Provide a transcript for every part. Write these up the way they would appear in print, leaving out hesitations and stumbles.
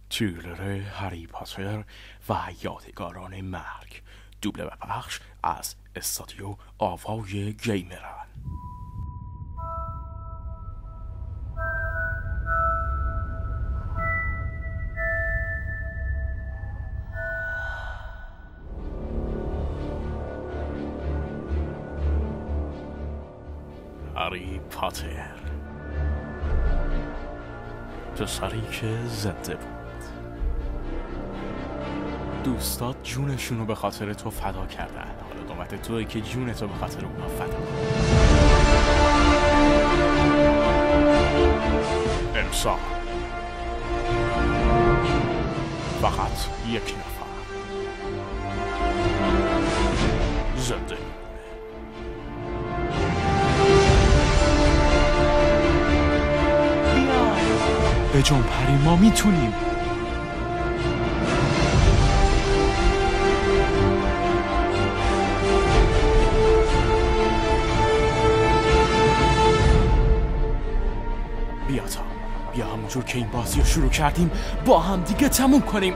تریلر هری پاتر و یادگاران مرگ، دوبله و پخش از استودیو آوای گیمران. هری پاتر، پسری که زنده بود. دوستات جونشونو به خاطر تو فدا کردن، حالا نوبت توئه که جونتو به خاطر اونا فدا کنی. امسال فقط یک نفر زنده میمونه. به جان پری، ما میتونیم. بیا همونجور که این بازی رو شروع کردیم با هم دیگه تموم کنیم.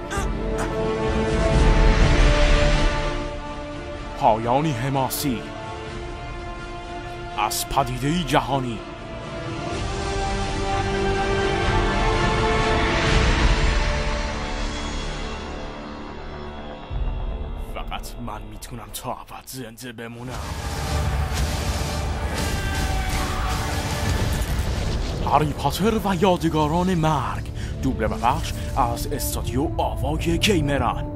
پایانی حماسی از پدیده‌ای جهانی. فقط من میتونم تا ابد زنده بمونم. هری پاتر و یادگاران مرگ، دوبله و پخش از استودیو آوای گیمران.